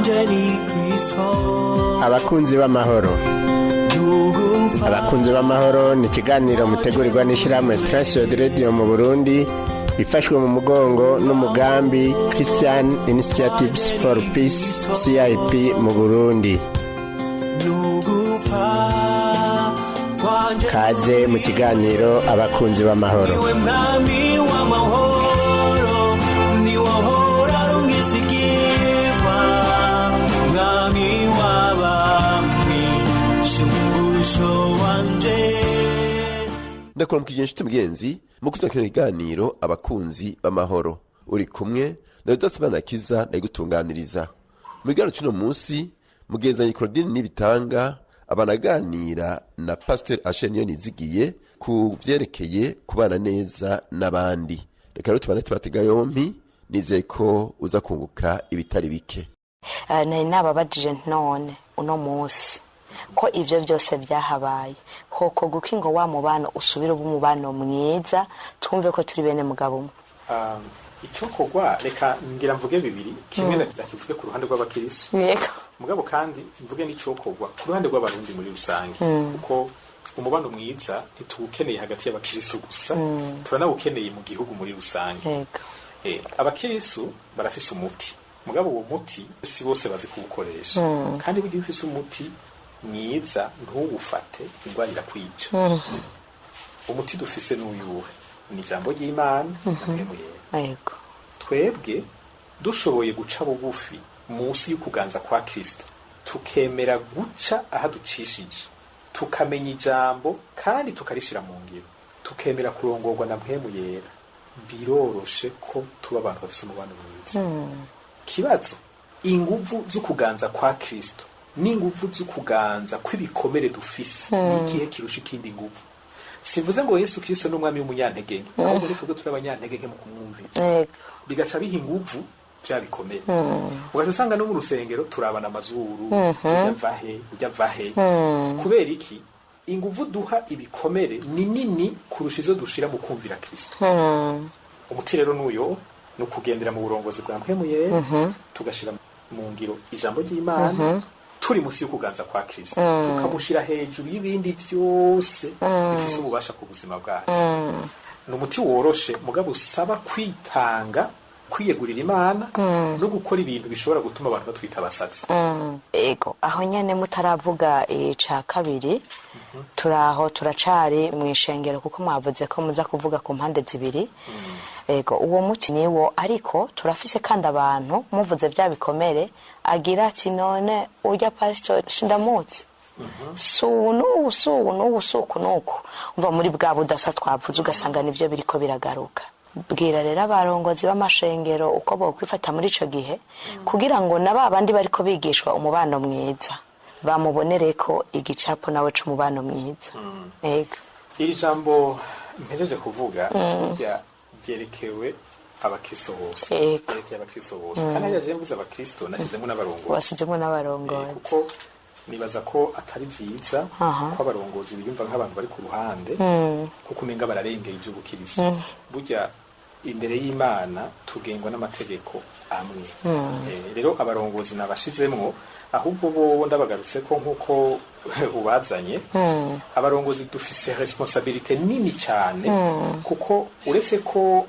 wanje ni Kristo. Abakunzi b'amahoro, abakunzi b'amahoro ni ikiganiro mutegurirwa n'ishyirahamwe Transworld Radio mu Burundi, ifashwe mu mugongo n'umugambi Christian Initiatives for Peace CIP mu Burundi. Kaze mu kiganiro abakunzi b'amahoro. Ndakora mukije nshuti mugenzi mukuza kino kiganiro abakunzi b'amahoro. Uri kumwe na Dusabanakiza ndayigutunganiriza. Mu gano cy'uno munsi mugenzanye Claudine Nibitanga abanaganira na Pastor Ashenio Nizigiye ku vyerekeye kubana neza n'abandi. Reka rutubane tubatega yompi nizeye ko uza kunguka ibitari bike. Nari nababajije none uno munsi ko ivyo byose byahabaye hoko gukingo wa mubano usubira umubano mwiza twumve ko turi bene mugabo umwe. Ico kogwa reka ngira mvuge bibiri kimwe ndakivuge ku ruhande rw'abakirisu mugabo kandi mvuge n'ico kogwa ku ruhande rw'abarundi muri rusange kuko umubano mwiza ntitukeneye hagati y'abakirisu gusa turanawukeneye mu gihugu muri rusange. Abakirisu barafise umuti mugabo uwo muti si bose bazi kuwukoresha kandi bugiye ufise umuti mwiza ntuwufate ingwara irakwica. Umuti dufise n'uyuhe ni ijambo ry'Imana. Yego twebwe dushoboye guca bugufi munsi y'ukuganza kwa Kristo tukemera guca ahaducishije tukamenya ijambo kandi tukarishira mu ngiro tukemera kurongorwa na mpwemu yera biroroshe ko tuba abantu bafise umubano mwiza. Kibazo inguvu z'ukuganza kwa Kristo n'inguvu z'ukuganza kw'ibikomere dufise n'igihe kirusha ikindi nguvu. Sivuze ngo Yesu Kristo n'umwami w'umunyantege ahubwo rero twebwe turabanyantege nke mu kumwumvira bigaca biha inguvu byabikomeye. Ugaca usanga no mu rusengero turabana amazuru ujya vahe kubera iki inguvu duha ibikomere ni nini kurusha izo dushira mu kumvira Kristo. Umuti rero n'uyo no kugendera mu burongozi bwa mpwemuye tugashira mu ngiro ijambo ry'Imana turi musi y'ukuganza kwa Kristo tukamushira hejuru y'ibindi byose bifise ububasha ku buzima bwacu. N'umuti woroshe mugabo usaba kwitanga kwiyegurira Imana no gukora ibintu bishobora gutuma abantu batwita abasatsi. Ego aho nyene mutaravuga ca kabiri turaho turacari mu ishengero kuko mwavuze ko muza kuvuga ku mpande zibiri. Ego uwo muti niwo ariko turafise kandi abantu muvuze bya bikomere agira ati none ujya pastor shindamutse suku nuko umva muri bwa budasa twavuze ugasanga nivyo biriko biragaruka. Bwira rero abarongozi b'amashengero uko bo kwifata muri ico gihe kugira ngo naba abandi bariko bigishwa umubano mwiza bamubonereko igicapo nawe c'umubano mwiza. Ego iri jambo mpejeje kuvuga byerekewe abakristo bose byerekeye abakristo bose kandi yaje mvuze abakristo nashyizemo n'abarongozi washyizemo n'abarongozi kuko nibaza ko atari byiza ko abarongozi biyumva nk'abantu bari ku ruhande kuko umenga bararengera iby'ubukristo. Burya imbere y'Imana tugengwa n'amategeko amwe. Rero abarongozi nabashizemwo ahubwo bo ndabagarutse ko nkuko ubazanye abarongozi dufise responsabilité nini cyane kuko uretse ko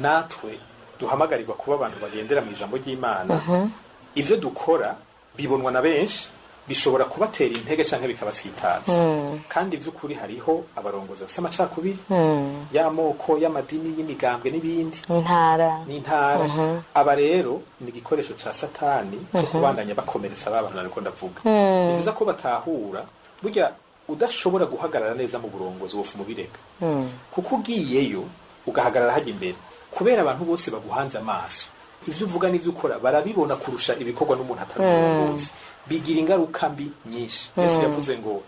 natwe duhamagarirwa kuba abantu bagendera mu ijambo ry'Imana ivyo dukora bibonwa na benshi bishobora kubatera intege canke bikabatsitaza kandi vy'ukuri hariho abarongozi bafise amacakubiri y'amoko y'amadini y'imigambwe n'ibindi n'intara aba rero ni igikoresho ca satani cyo kubandanya bakomeretsa abantu ariko ndavuga neza ko batahura burya udashobora guhagarara neza mu burongozi wofu mubireka kuko ugiyeyo ugahagarara hajya imbere kubera abantu bose baguhanze amaso ivyo uvuga n'ivyo ukora barabibona kurusha ibikorwa n'umuntu ataruzi bigira ingaruka mbi nyinshi. Yesu yavuze ngo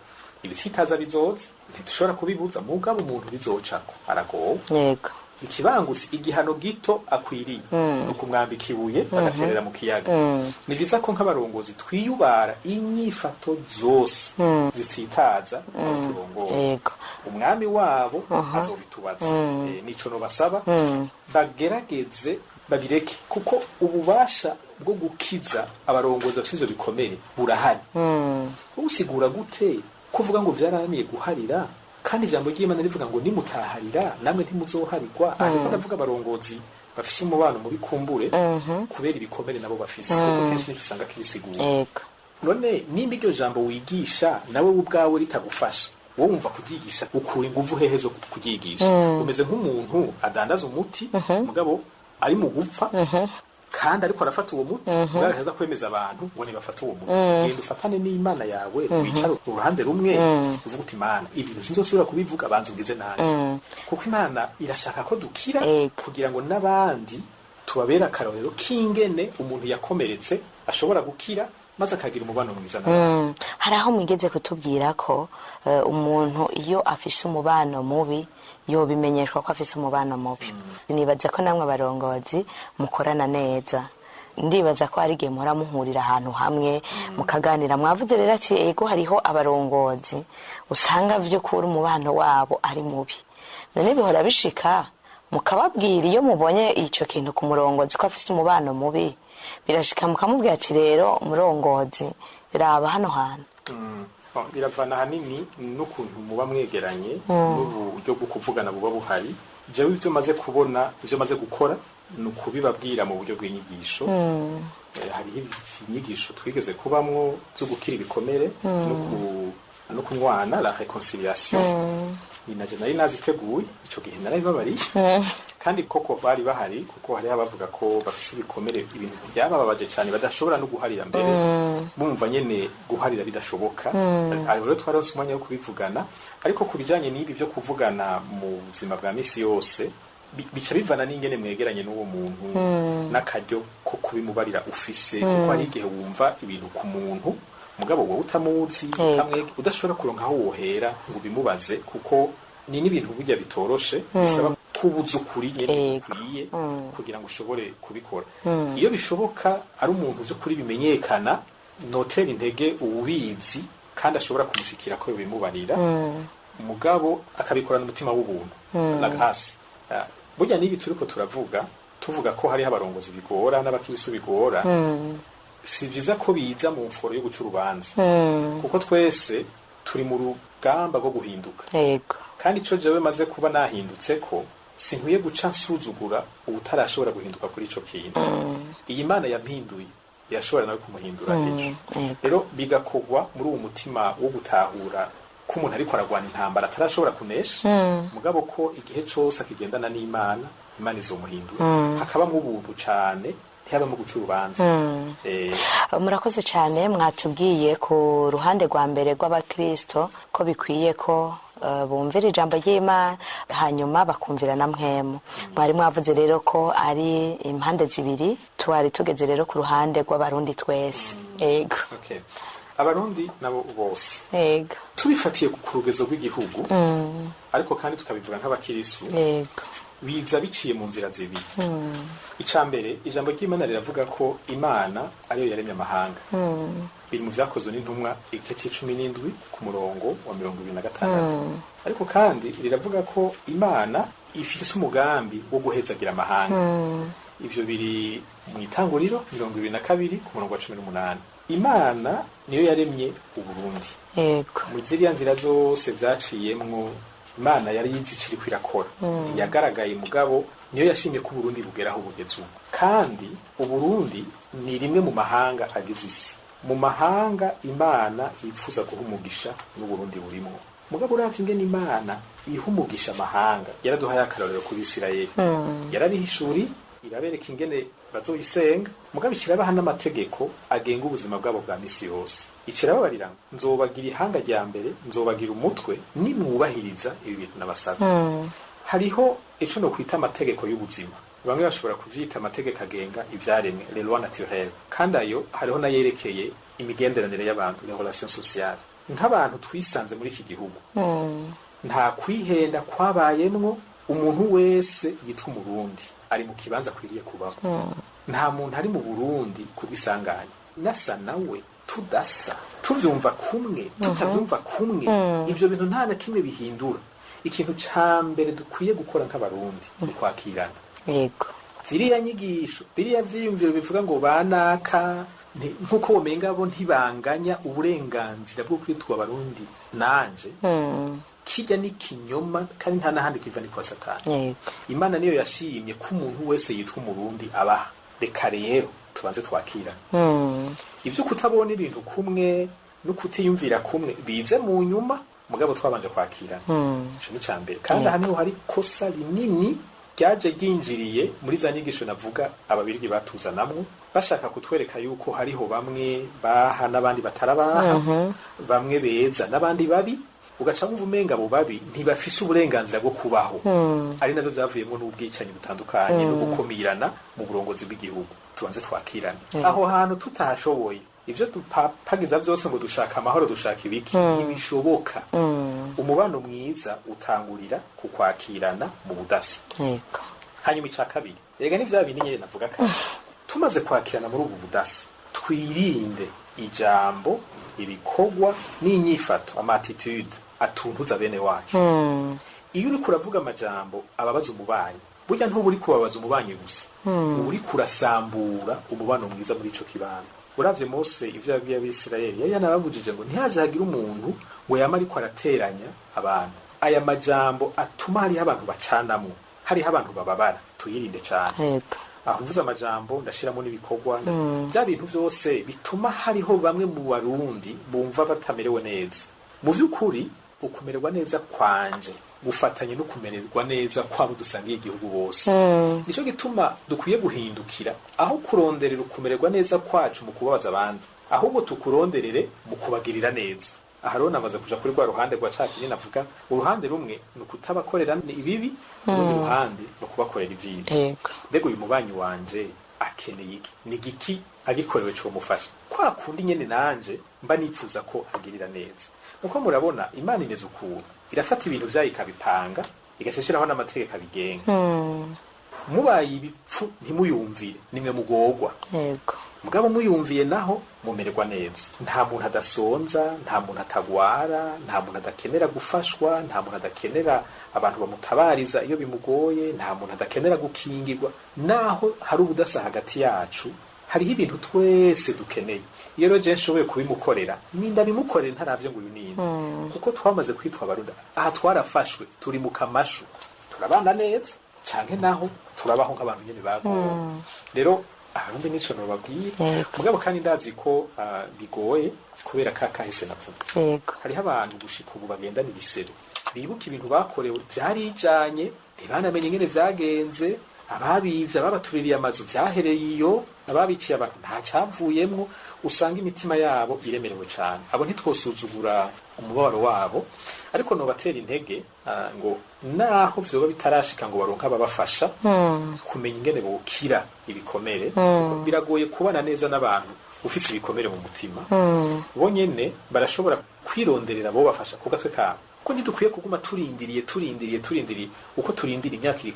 ibitsitaza bizoza ntidushobora kubibuza mugabo umuntu bizocako aragowe. Yego ikibangutse igihano gito akwiriye ukumwambika ibuye bagaterera mu kiyaga. Ni biza ko nk'abarongozi twiyubara inyifato zose zitsitaza uturongozi. Umwami wabo azobitubaza nico no basaba bagerageze babireke kuko ububasha bwo gukiza abarongozi bafite ivyo bikomere burahari. Usigura gute kuvuga ngo vyarananiye guharira kandi ijambo ry'Imana rivuga ngo nimutaharira namwe ntimuzoharirwa. Ariko ndavuga abarongozi bafise umubano mubi kumbure kubera ibikomere nabo bafise kuko kenshi nico usanga kibisigura. None nimba iryo jambo wigisha nawe ubwawe ritagufasha, wowe wumva kuryigisha ukura inguvu hehe zo kuryigisha? Umeze nk'umuntu adandaza umuti mugabo ari mu gupfa kandi ariko arafata uwo muti ugaragaza kwemeza abantu ngo nibafata uwo muti. Genda ufatane n'Imana yawe wicare uruhande rumwe uvuga uti Imana ibintu sinzosubira kubivuga banza ungize nabi, kuko Imana irashaka ko dukira kugira ngo n'abandi tubabera akarorero k'ingene umuntu yakomeretse ashobora gukira maze akagira umubano mwiza n'abantu. Hari aho mwigeze kutubwira ko umuntu iyo afise umubano mubi yobimenyeshwa ko afise umubano mubi. Nibaza ko namwe abarongozi mukorana neza, ndibaza ko hari igihe muhora muhurira ahantu hamwe mukaganira. Mwavuze rero ati ego hariho abarongozi usanga vy'ukuri umubano wabo ari mubi, none bihora bishika mukababwira iyo mubonye ico kintu ku murongozi ko afise umubano mubi, birashika mukamubwira ati rero umurongozi raba hano hantu. Biravana hanini n'ukuntu muba mwegeranye n'uburyo bwo kuvugana buba buhari. Jewe ivyo maze kubona, ivyo maze gukora ni ukubibabwira mu buryo bw'inyigisho. Hariho inyigisho twigeze kubamwo zo gukira ibikomere no kunywana, la réconciliation. Ni naje nari naziteguye ico gihe narabibabariye kandi koko bari bahari kuko hari abavuga ko bafise ibikomere ibintu byabababaje cyane badashobora no guharira mbere bumva nyene guharira bidashoboka. Ari rero twaronse umwanya wo kubivugana, ariko kubijanye n'ibi byo kuvugana mu buzima bwa misi yose bica bivana n'ingene mwegeranye n'uwo muntu n'akaryo ko kubimubarira ufise, kuko hari igihe wumva ibintu ku muntu mugabo wowe utamuzi udashobora kuronka aho wohera ngo bimubaze, kuko ni n'ibintu burya bitoroshe bisaba kubuza ukuri nyene ukwiye kugira ngo ushobore kubikora. Iyo bishoboka ari umuntu vy'ukuri bimenyekana, notera intege uwubizi kandi ashobora kumushikira ko bimubarira mugabo akabikorana umutima w'ubuntu la grâce. Burya nibi turiko tuvuga ko hariho abarongozi bigora n'abakirisu bigora, si vyiza ko biza mu mforo yo guca urubanza kuko twese turi mu rugamba rwo guhinduka. Kandi ico jewe maze kuba nahindutse ko sinkwiye guca nsuzugura ubutarashobora guhinduka kuri ico kintu. Iyi Mana yampinduye yashobora nawe kumuhindura ejo. Rero bigakogwa muri uwo mutima wo gutahura ko umuntu ariko aragwana intambara atarashobora kunesha mugabo ko igihe cose akigendana n'Imana, Imana izomuhindura. Hakabamwo ubuntu cane ntiyabamo guca urubanza. Murakoze cyane, mwatubwiye ku ruhande rwa mbere rw'abakristo ko bikwiye ko bumvira ijambo ry'Imana hanyuma bakumvira na mpwemu. Mwari mwavuze rero ko ari impande zibiri, twari tugeze rero ku ruhande rw'abarundi twese. Ego. Abarundi nabo bose tubifatiye ku rugezo rw'igihugu, ariko kandi tukabivuga nk'abakirisu biza biciye mu nzira zibiri. Icambere ijambo ry'Imana riravuga ko Imana ariyo yaremye amahanga. Biri mu vyakozwe n'intumwa igice 17 ku murongo wa 26. Ariko kandi riravuga ko Imana ifite umugambi wo guhezagira amahanga. Ivyo biri mu Itanguriro 22 ku murongo wa 18. Imana niyo yaremye Uburundi. Mu ziriya nzira zose vyaciyemwo Imana yari yiziciri kwirakora. Yagaragaye mugabo niyo yashimye ko Burundi bugeraho bugeze ubu. Kandi Uburundi ni rimwe mu mahanga agize isi. Mu mahanga Imana yifuza guha umugisha n'Uburundi burimo. Mugabo uravye ingene Imana iha umugisha amahanga, yaraduhaye akarorero ku Bisirayeli. Yarabihishuri irabereka ingene bazoyisenga, mugabo ikirabaha n'amategeko agenga ubuzima bwabo bwa misi yose. Ikirababarira nzobagira ihanga rya mbere, nzobagira umutwe nimwubahiriza ibi bintu nabasaba. Hariho ico no kwita amategeko y'ubuzima. Bamwe bashobora kuvyita amategeko agenga ivyaremwe, les lois naturelles. Kandi ayo hariho nayerekeye imigenderanire y'abantu, les relations sociales. Nk'abantu twisanze muri iki gihugu, nta kwihenda kwabayemwo. Umuntu wese yitwa Umurundi ari mu kibanza kwiriye kubaho. Nta muntu ari mu Burundi kubisanganya nasa nawe, tudasa, tuvyumva kumwe, tutavyumva kumwe. Ivyo bintu nta na kimwe bihindura. Ikintu ca mbere dukwiye gukora nk'abarundi ni kwakirana. ziriya nyigisho biriya vyiyumviro bivuga ngo banaka nkuko womenga bo ntibanganya uburenganzira bwo kwitwa abarundi nanje kijya ni kinyoma kandi nta nahandi kiva ni kwa Satani. Imana niyo yashimye ko umuntu wese yitwa umurundi abaha. Reka rero tubanze twakira ivyo kutabona ibintu kumwe no kutiyumvira kumwe bize mu nyuma, mugabo twabanje kwakira ico ni cambere. Kandi hano hari kosa rinini ryaje ryinjiriye muri za nyigisho navuga ababirigi batuzanamwo, bashaka kutwereka yuko hariho bamwe baha n'abandi batarabaha, bamwe beza n'abandi babi, ugaca mu umenga abo babi ntibafise uburenganzira bwo kubaho. Ari navyo vyavuyemo n'ubwicanyi butandukanye no gukomirana mu burongozi bw'igihugu. Tubanze twakirana aho hantu tutahashoboye, ivyo dupagiza vyose ngo dushaka amahoro, dushaka ibiki, ntibishoboka. Umubano mwiza utangurira ku kwakirana mu budasi. Hanyuma ica kabiri, ega ni vya bindi nyene navuga kandi tumaze kwakirana muri ubu budasi, twirinde ijambo, ibikorwa n'inyifato, amatitude atuntuza bene wacu. Iyo uri kuravuga amajambo ababaza umubanyi, burya ntuba uri kubabaza umubanyi gusa, uri kurasambura umubano mwiza muri ico kibano. Uravye Mose ivyo yabwiye Abisirayeli, yari yanababujije ngo ntihazagire umuntu ngo yama ariko arateranya abantu. Aya majambo atuma hariho abantu bacanamwo, hariho abantu bababara, tuyirinde cane. Aho mvuze amajambo ndashiramo n'ibikorwa, bya bintu vyose bituma hariho bamwe mu Barundi bumva batamerewe neza. Mu vy'ukuri ukumererwa neza kwanje gufatanye no kumererwa neza kwabo dusangiye igihugu bose. Nico gituma dukwiye guhindukira aho kuronderera ukumererwa neza kwacu mu kubabaza abandi, ahubwo tukuronderere mu kubagirira neza. Aha rero namaze kuja kuri rwa ruhande rwa cakiri navuga, uruhande rumwe ni ukutabakorera ibibi, urundi ruhande ni ukubakorera ivyiza. Mbega uyu mubanyi wanje akeneye iki? Ni giki agikorewe co mufasha? Kwa kundi nyene nanje mba nipfuza ko agirira neza. Uko murabona Imana imeze ukuntu, irafata ibintu vyayo ikabipanga, igashishiraho n'amategeko abigenga. Mubaye ibipfu ntimuyumvire, nimwe mugorwa. Mugabo muyumviye naho mumererwa neza. Nta muntu adasonza, nta muntu atagwara, nta muntu adakenera gufashwa, nta muntu adakenera abantu bamutabariza iyo bimugoye, nta muntu adakenera gukingirwa. Naho hari ubudasa hagati yacu, hariho ibintu twese dukeneye. Iyo rero je nshoboye kubimukorera, ninda bimukorera ntaravye ngo uyu ninde. Kuko twamaze kwitwa Abarundi. Aha twarafashwe, turi mu kamashu, turabana neza, canke naho turabaho nk'abantu nyene bagowe. Rero abarundi nico nobabwiye, mugabo kandi ndazi ko bigoye kubera kahise navuga. Hariho abantu gushika ubu bagendana ibisebe, bibuka ibintu bakorewe vyarijanye, ntibanamenye ingene vyagenze, ababivye ababatuririye amazu vyahereye iyo, ababiciye abantu nta cavuyemwo, usanga imitima yabo iremerewe cane. Abo ntitwosuzugura umubabaro wabo, ariko nobatera intege ngo naho vyoba bitarashika ngo baronka ababafasha kumenya ingene bokira ibikomere. Biragoye kubana neza n'abantu ufise ibikomere mu mutima. Bo nyene barashobora kwironderera abo bafasha ku gatwe kabo. Ko ntidukwiye kuguma turindiriye uko turindira imyaka iri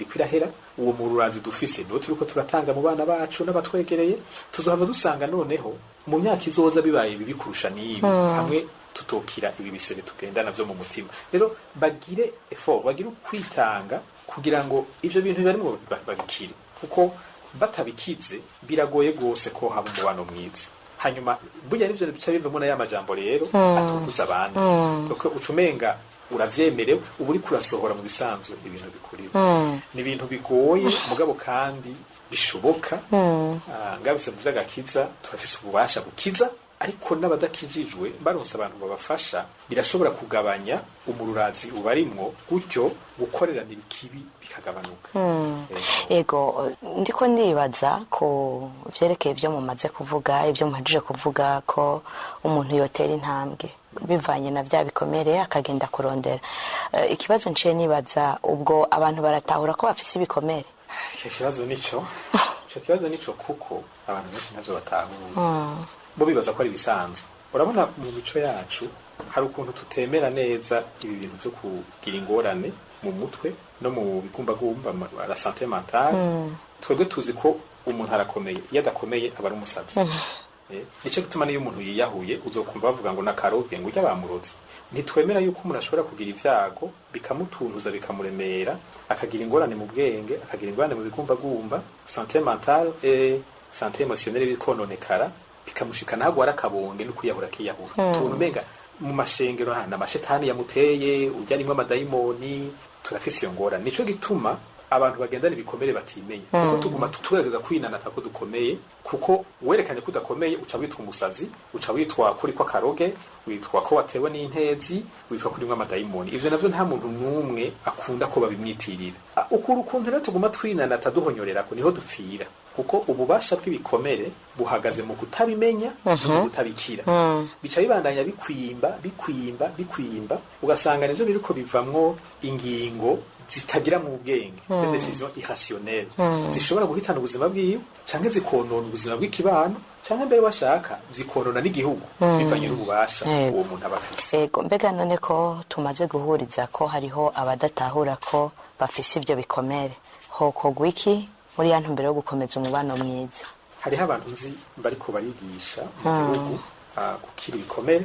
kwirahera, uwo mururazi dufise niwo turiko turatanga mu bana bacu n'abatwegereye. Tuzohava dusanga noneho mu myaka izoza bibaye bibi kurusha n'ibi, hamwe tutokira ibi bisebe tugendana vyo mu mutima. Rero bagire effort, bagire kwitanga kugira ngo ivyo bintu bibarimo babikire, kuko batabikize biragoye gose ko haba umubano mwiza. Hanyuma burya nivyo bica bivamo na y'amajambo rero atukuza abandi, kuko ucumenga uravyemerewe ubu uri kurasohora mu bisanzwe ibintu bikurira. Ni ibintu bigoye mugabo kandi bishoboka. Ngabise mu vy'agakiza turafise ububasha bukiza, ariko n'abadakijijwe baronse abantu babafasha birashobora kugabanya umururazi ubarimwo, gutyo gukorerana ikibi bikagabanuka. Ego ndiko ndibaza ko vyerekeye ibyo mumaze kuvuga, ibyo muhajije kuvuga ko umuntu yotera intambwe bivanye na vya bikomere akagenda kurondera. Ikibazo nciye nibaza, ubwo abantu baratahura ko bafise ibikomere? Ico kibazo nico kuko abantu benshi ntavyo batahura. Bo bibaza ko ari bisanzwe. Urabona mu mico yacu hari ukuntu tutemera neza ibi bintu byo kugira ingorane mu mutwe no mu bigumbagumba, la santé mentale. Twebwe tuzi ko umuntu arakomeye, iyo adakomeye aba ari umusazi. nico gituma niyo umuntu yiyahuye uzokumva bavuga ngo nakaroge ngo urya bamurozi. Ntitwemera yuko umuntu ashobora kugira ivyago bikamutuntuza bikamuremera akagira ingorane mu bwenge akagira ingorane mu bigumbagumba santé mentale et santé émotionnelle bikononekara bikamushikana hagwara akabonge no kwiyahura kiyahura tuntu menga mu mashengero hana amashetani yamuteye urya rimwe amadayimoni turafise iyo ngorane. Nico gituma abantu bagendana ibikomere batimenya kuko tuguma tugerageza kwinanata ko dukomeye kuko werekanye ko udakomeye uca witwa umusazi uca witwa kuri kwa karoge witwa ko watewe n'intezi witwa kuri mwa amadayimoni. Ivyo navyo nta muntu numwe akunda ko babimwitirira. Ukuru ukuntu rero tuguma twinanata duhonyorera ko niho dupfira kuko ububasha bw'ibikomere buhagaze mu kutabimenya no kutabikira. Bica bibandanya bikwimba ugasanga nivyo biriko bivamwo ingingo zitagira mu bwenge des décisions irrationnelles zishobora guhitana ubuzima bwiwe canke zikonona ubuzima bw'ikibano canke mbere washaka zikonona n'igihugu bivanye n'ububasha uwo muntu abafise. Ego mbega none ko tumaze guhuriza ko hariho abadatahura ko bafise ivyo bikomere hokogwa iki muri ya ntumbero yo gukomeza umubano mwiza? Hariho abantu nzi bariko barigisha mu gihugu gukira ibikomere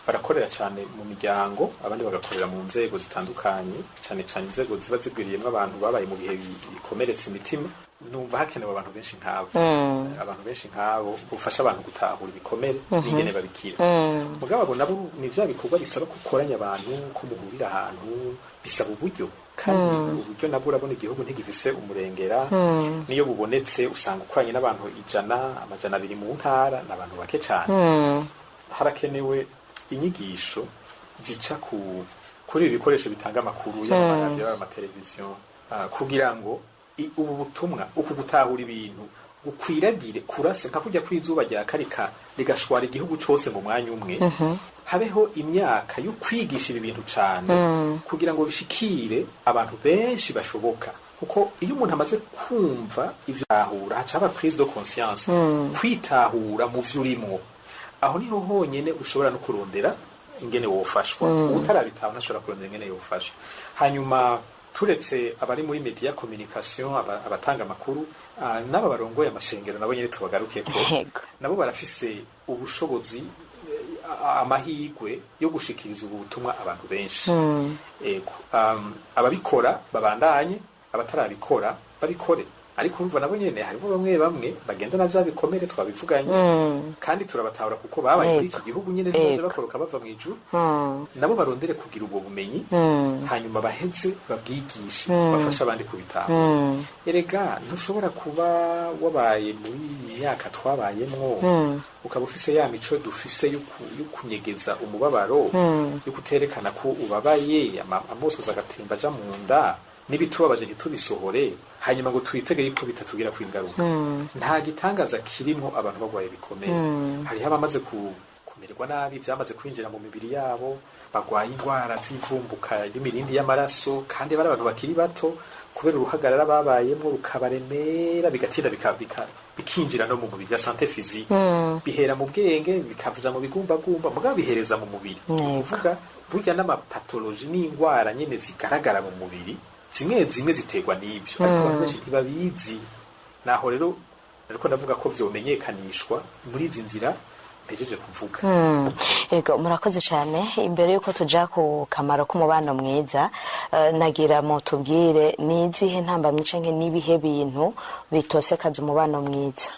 barakorera cyane mu miryango abandi bagakorera mu nzego zitandukanye cyane cyane inzego ziba zigwiriyemo abantu babaye mu bihe bikomeretse imitima. Numva hakenewe abantu benshi nk'abo bufasha abantu gutahura ibikomere n'ingene babikira. Mugabo nabo ni vya bikorwa bisaba gukoranya abantu ko muhurira ahantu bisaba uburyo kandi uburyo nabwo urabona igihugu ntigifise umurengera niyo bubonetse usanga ukoranye n'abantu 100-200 mu ntara n'abantu bake cyane. Harakenewe inyigisho zica kuri ibi bikoresho bitanga amakuru y'amaradiyo y'amateleviziyo kugira ngo ubu butumwa uku gutahura ibintu gukwiragire kurase nka kujya kwizuba rya karika rigashwara igihugu cyose mu mwanya umwe. Habeho imyaka yo kwigisha ibintu cyane kugira ngo bishikire abantu benshi bashoboka kuko iyo umuntu amaze kumva ivyo ahura hacaba prise de conscience kwitahura mu vyurimo aho niho honyene ushobora no kurondera ingene wofashwa utarabitaho ntashobora kurondera ingene yofashwa. Hanyuma turetse abari muri media communication abatanga makuru naba barongoye amashengero nabo nyene tubagaruke ko nabo barafise ubushobozi amahigwe yo gushikiriza ubutumwa abantu benshi. Ababikora babandanye abatarabikora babikore ariko urumva nabo nyene harimo bamwe bagenda na vya bikomere twabivuganye kandi turabatahura kuko babaye muri iki gihugu nyene baje bakoroka bava mu ijuru nabo barondere kugira ubwo bumenyi hanyuma baheze babwigishe bafasha abandi kubitahura. Erega ntushobora kuba wabaye muri myaka twabayemwo ukaba ufise ya mico dufise yo kunyegeza umubabaro yo kuterekana ko ubabaye amosozi agatemba aja mu nda n'ibitubabaje ntitubisohore hanyuma ngo twitege yuko bitatugira kwingaruka. Nta gitangaza kirimo abantu bagwaye bikomeye. Hariho abamaze kumererwa nabi vyamaze kwinjira mu mibiri yabo bagwaye ingwara z'ivumbuka y'imirindi y'amaraso kandi bari abantu bakiri bato kubera uruhagarara babayemwo rukabaremera bigatinda bikinjira no mu mubiri ya santé physique bihera mu bwenge bikavuja mu bigumbagumba mugabo bihereza mu mubiri kuvuga burya n'amapatologie n'ingwara nyene zigaragara mu mubiri zimwe ziterwa n'ibyo ariko abantu benshi ntibabizi. Naho rero ariko ndavuga ko vyomenyekanishwa muri izi nzira mpejeje kuvuga. Ego murakoze cyane. Imbere yuko tuja ku kamaro k'umubano mwiza nagira mutubwire nizihe ntambamye canke nibihe bintu bitosekaza umubano mwiza?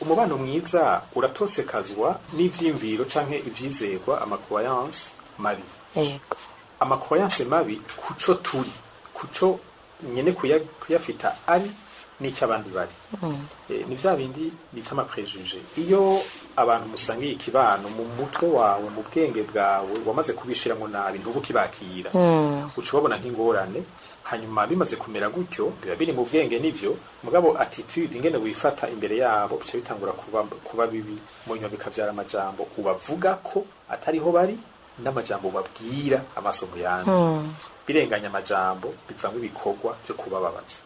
Umubano mwiza uratosekazwa n'ivyimviro canke ivyizerwa amacroyance mabi. Ego amacroyance mabi kuco turi kuco nyene kuyafita ari n'icyo abandi bari ni vya bindi bita amaprejuge. Iyo abantu musangiye ikibano mu mutwe wawe mu bwenge bwawe wamaze kubishiramo nabi ntubukibakira uca ubabona nk'ingorane hanyuma bimaze kumera gutyo biba biri mu bwenge nivyo mugabo attitude ingene wifata imbere yabo bica bitangura kuba bibi mu nyuma bikavyara amajambo ubavuga ko atariho bari n'amajambo babwira amaso mu yandi birenganya amajambo bivamwe ibikorwa byo kubababaza.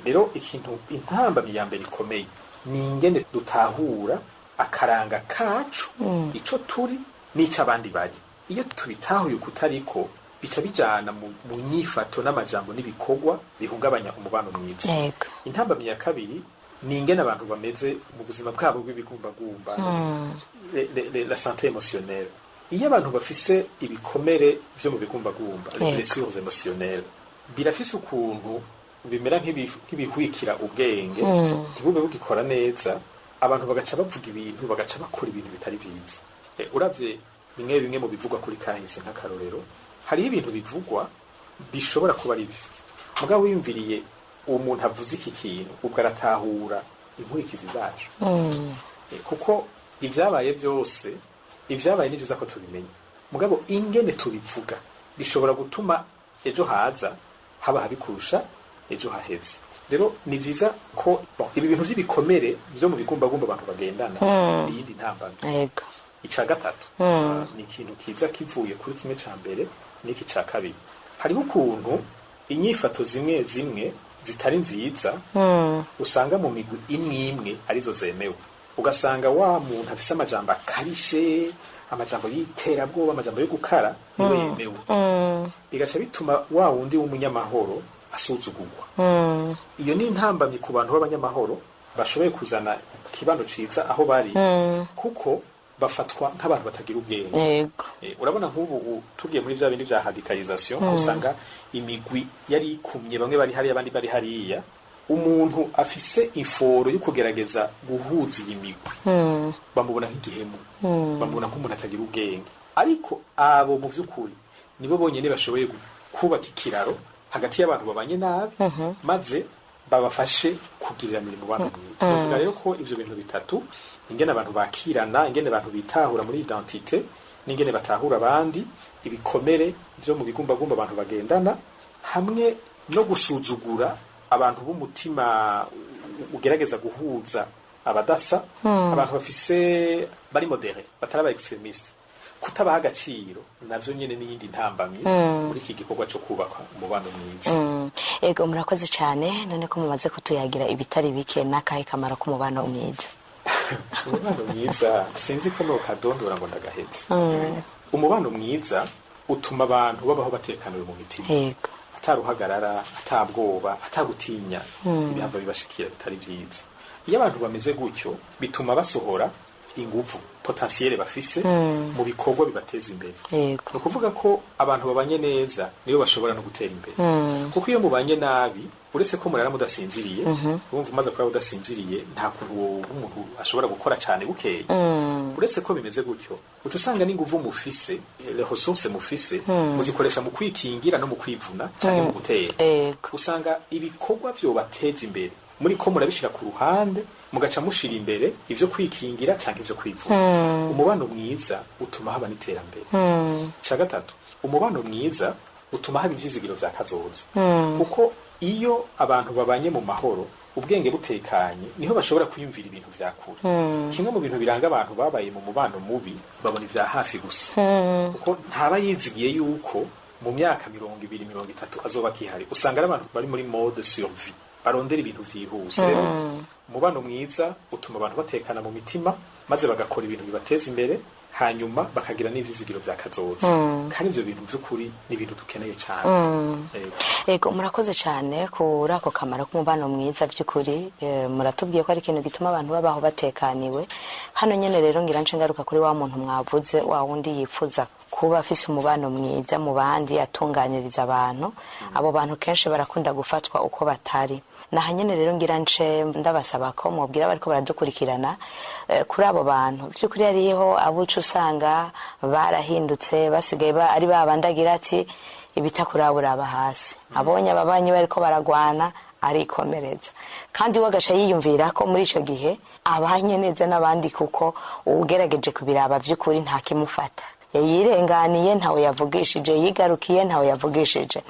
Rero ikintu intambamye ya mbere ikomeye ni ingene dutahura akaranga kacu ico turi n'ico abandi bari. Iyo tubitahuye kutariko bica bijana mu nyifato n'amajambo n'ibikorwa bihungabanya umubano mwiza. Intambamye ya kabiri ni ingene abantu bameze mu buzima bwabo bw'ibigumbagumba, la santé émotionnelle. Iyo abantu bafise ibikomere vyo mu bigumbagumba, les blessures émotionnelles, birafise ukuntu bimera nk'ibihwikira ubwenge, ntibube bugikora neza, abantu bagaca bavuga ibintu, bagaca bakora ibintu bitari vyiza. Uravye bimwe bimwe mu bivugwa kuri kahise nk'akarorero, hariho ibintu bivugwa bishobora kuba ari byo, mugabo wiyumviriye umuntu avuze iki kintu ubwo aratahura inkurikizi zacu, kuko ibyabaye byose, ibyabaye ni byiza ko tubimenya, mugabo ingene tubivuga bishobora gutuma ejo haza haba habikurusha ejo haheze. Rero ni vyiza ko ibi bintu vy'ibikomere vyo mu bigumbagumba abantu bagendana iyindi ntambamye. Ica gatatu ni ikintu kiza kivuye kuri kimwe ca mbere n'iki ca kabiri. Hariho ukuntu inyifato zimwe zimwe zitari nziza usanga mu migwi imwe arizo zemewe, ugasanga wa muntu afise amajambo akarishe, amajambo y'iterabwoba, amajambo yo gukara niwe yemewe, bigaca bituma wa wundi w'umunyamahoro asuzugurwa. Iyo ni intambamyi ku bantu b'abanyamahoro bashoboye kuzana kibano ciza aho bari, kuko bafatwa nk'abantu batagira ubwenge. Urabona nk'ubu tugiye muri vya bindi vya radicalisation, usanga imigwi yari ikumye, bamwe bari hariya abandi bari hariya, umuntu afise iforo yo kugerageza guhuza iyi migwi bamubona nk'igihemu, bamubona nk'umuntu atagira ubwenge. Ariko abo mu vy'ukuri nibo bonyene bashoboye kubaka ikiraro hagati y'abantu babanye nabi, maze babafashe kugiriranira umubano mwiza. Tuvuga rero ko ivyo bintu bitatu, ingene abantu bakirana, ingene abantu bitahura muri identité, n'ingene batahura abandi, ibikomere vyo mu bigumbagumba abantu bagendana, hamwe no gusuzugura abantu b'umutima ugerageza guhuza abadasa, abantu bafise bari modéré, bataraba extremiste, kutabaha agaciro, navyo nyene n'iyindi ntambamye muri iki gikorwa cyo kubaka umubano mwiza. Ego murakoze cyane, none ko mumaze kutuyagira ibitari bike n'akahe kamaro k'umubano mwiza. Umubano mwiza sinzi ko no kadondora ngo ndagahetse. Umubano mwiza utuma abantu babaho batekaniwe mu mitima, ataruhagarara, atabwoba, atagutinya ibihava bibashikira bitari vyiza. Iyo abantu bameze gutyo bituma basohora inguvu potentiel bafise mu bikorwa bibateza imbere. No kuvuga ko abantu babanye neza nibo bashobora no gutera imbere, kuko iyo mubanye nabi, uretse ko murara mudasinziriye, urumva umaze kuba udasinziriye, nta kuntu umuntu ashobora gukora cyane bukeye. Uretse ko bimeze gutyo, uca usanga n'inguvu mufise, les ressources mufise, muzikoresha mu kwikingira no mu kwivuna cyane mu gutera. Usanga ibikorwa vyo bateje imbere muri ko murabishira ku ruhande, mugaca mushira imbere ivyo kwikingira canke ivyo kwivuna. Umubano mwiza utuma haba n'iterambere. Ca gatatu, umubano mwiza utuma haba ivyizigiro vya kazoza, kuko iyo abantu babanye mu mahoro, ubwenge butekanye, niho bashobora kwiyumvira ibintu vya kure. Kimwe mu bintu biranga abantu babaye mu mubano mubi, babona ivya hafi gusa, kuko ntaba yizigiye yuko mu myaka 20-30 azoba kihari. Usanga ari abantu bari muri mode survie, barondera ibintu vyihuse. Umubano mwiza utuma abantu batekana mu mitima, maze bagakora ibintu bibateza imbere, hanyuma bakagira n'ivyizigiro vya kazoza. Kandi ivyo bintu vy'ukuri ni ibintu dukeneye cyane. Ego murakoze cyane kuri ako kamaro k'umubano mwiza by'ukuri. Muratubwiye ko ari ikintu gituma abantu babaho batekaniwe. Hano nyene rero ngira nce ngaruka kuri wa muntu mwavuze, wa wundi yipfuza kuba afise umubano mwiza mu bandi, atunganyiriza abantu. Abo bantu kenshi barakunda gufatwa uko batari. Naha nyene rero ngira nce ndabasaba ko mubwira bariko baradukurikirana kuri abo bantu by'ukuri hariho abucu usanga barahindutse, basigaye ari babandagira ati ibitakurabura aba hasi, abonye ababanyi bariko baragwana arikomereza, kandi wagasha yiyumvira ko muri ico gihe abanye neza n'abandi, kuko ugerageje kubiraba by'ukuri nta kimufata, yirenganiye ntawe yavugishije, yigarukiye ntawe yavugishije.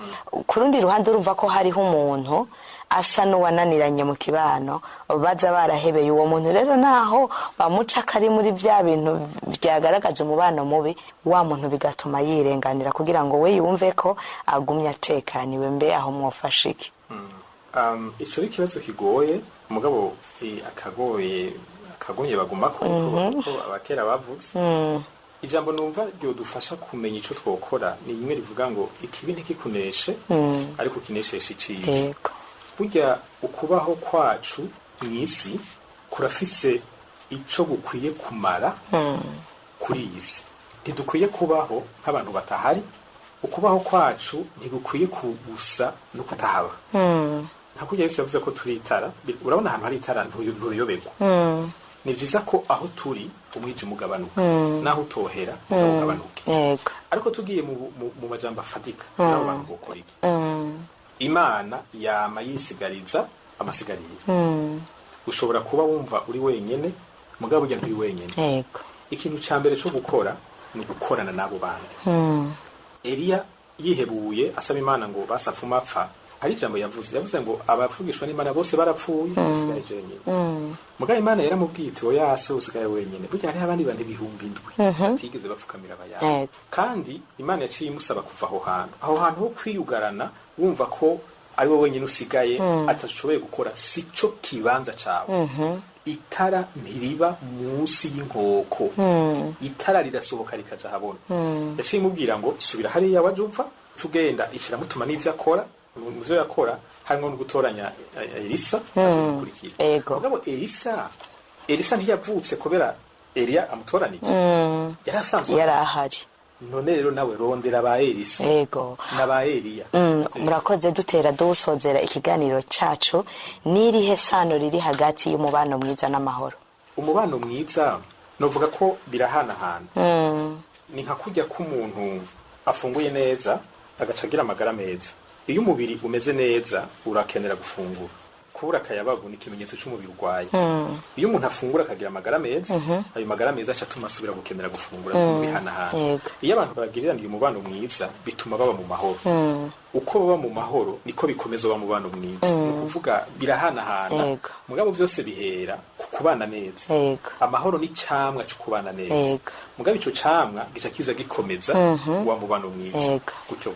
Kurundi ruhande urumva ko hariho umuntu asa n'uwananiranye mu kibano, baza barahebeye uwo muntu. Rero naho bamuca kari muri bya bintu byagaragaza umubano mubi, wa muntu bigatuma yirenganira kugira ngo we yumve ko agumya atekaniwe. Mbe aho mwofasha iki? Ico ari ikibazo kigoye, mugabo akagoye baguma ko abakera bavuze. Ijambo numva ryo dufasha kumenya ico twokora ni rimwe rivuga ngo ikibi ntikikuneshe, ariko kinesheshe iciza. Burya ukubaho kwacu mw'isi kurafise ico gukwiye kumara kuri iyi si. Ntidukwiye kubaho nk'abantu batahari, ukubaho kwacu ntigukwiye kugusa no kutahaba. Nka kurya Yesu yavuze ko turi itara, urabona ahantu hari itara ntuyoberwa. Ni vyiza ko aho turi umwijima ugabanuka, naho utohera ugabanuke. Ariko tugiye mu majambo afatika n'abo bantu bokora iki? Imana yama yisigariza amasigariro. Ushobora kuba wumva uri wenyene, mugabo burya nturi wenyene. Ikintu ca mbere cyo gukora ni gukorana n'abo bandi. Eliya yihebuye asaba Imana ngo basapfuma apfa, hari ijambo yavuze ngo abavugishwa n'Imana bose barapfuye, asigaye jenyine. Mugabo Imana yaramubwiye iti oya se usigaye wenyene, burya hari abandi bandi ibihumbi indwi batigeze bapfukamira abayabo. Kandi Imana yaciye imusaba kuva aho hantu ho kwiyugarana wumva ko ari wowe wenyine usigaye atashoboye gukora, sico kibanza cawe. Itara ntiriba munsi y'inkoko, itara rirasohoka rikaja habona. Yaciye imubwira ngo subira hariya waje upfa, cugenda ishira mutuma n'ivyo akora. Muvyo yakora harimo no gutoranya Elisa azikurikira. Mugabo Elisa ntiyavutse kubera Eliya amutoranije, yarasanzwe yarahari. None rero nawe rondera ba Elisa na ba Eliya. Murakoze dutera dusozera ikiganiro cacu, nirihe sano riri hagati y'umubano mwiza n'amahoro? Umubano mwiza novuga ko birahanahana. Ni nka kurya k'umuntu afunguye neza agacagira amagara meza. Iyo umubiri umeze neza urakenera gufungura. Kubura akayabagu ni ikimenyetso cy'umubiri urwaye. Iyo umuntu afungura akagira amagara meza, ayo magara meza acatuma asubira gukenera gufungura mu bihanahana. Iyo abantu bagiriranira umubano mwiza bituma baba mu mahoro. Uko baba mu mahoro niko bikomeza baba mu mubano mwiza. Ni ukuvuga birahanahana, mugabo byose bihera ku kubana neza. Amahoro ni camwa cyo kubana neza. Mugabo ico camwa gica kiza gikomeza wa mubano mwiza. Gutyo.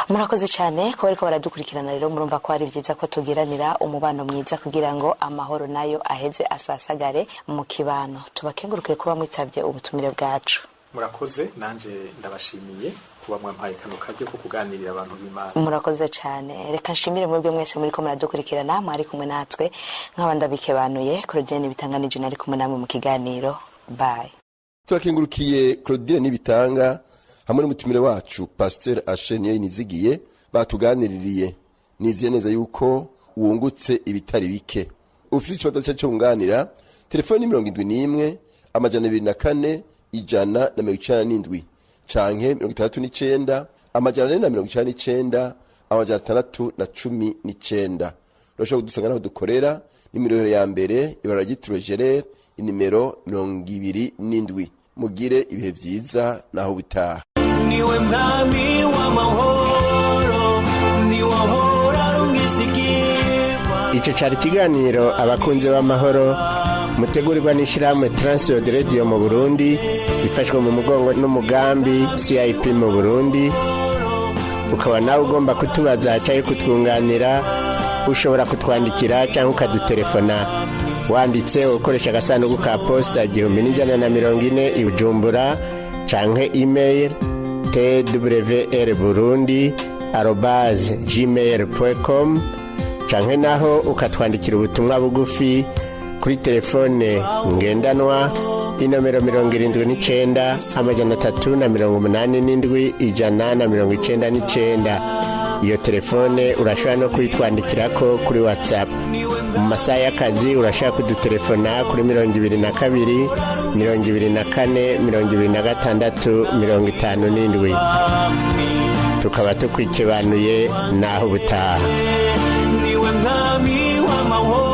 Murakoze cyane ko bariko baradukurikirana, rero murumva ko ari byiza ko tugiranira umubano mwiza kugira ngo amahoro nayo aheze asasagare mu kibano. Tubakengurukire kuba mwitabye ubutumire bwacu. Murakoze, nanje ndabashimiye kuba mwampaye kano karyo ko kuganirira abantu b'Imana. Murakoze cyane. Reka nshimire mwebwe mwese muri ko muradukurikirana, mwari kumwe natwe nk'abanda bikebanuye. Claudine Bitanganije nari kumwe namwe mu kiganiro. Bye. Turakengurukiye Claudine Nibitanga hamwe n'umutumire wacu Pasteur Asheniye Nizigiye batuganiririye. Niziye neza yuko wungutse ibitari bike. Ufite ikibazo cyo nganira, telefone 71 amajana 24 ijana na 197 canke 39 amajana 499 amajana 619. Urashobora kudusanga naho dukorera, nimero ya mbere ibara ryitiriwe Gerard, inimero 27. Mugire ibihe byiza naho butaha. Niwe mwami w'amahoro, niwe ahora rumwisigirwa. Ico cari ikiganiro abakunzi b'amahoro mutegurirwa n'ishirahamwe Transworld Radio mu Burundi, ifashwe mu mugongo n'umugambi CIP mu Burundi. Ukaba nawe ugomba kutubaza cyangwa kutwunganira, ushobora kutwandikira cyangwa ukadutelefona wanditse ukoresha agasanduku ka posta 1140 i Bujumbura, canke email twrburundi@gmail.com, canke naho ukatwandikira ubutumwa bugufi kuri telefone ngendanwa inomero 79 amajana 387 199. Iyo telefone urashobora no kwitwandikirako kuri WhatsApp. Mu masaha y'akazi urashobora kudutelefona kuri 22 24 26 57. Tukaba tukwikebanuye naho butaha. Niwe mwami w'amahoro.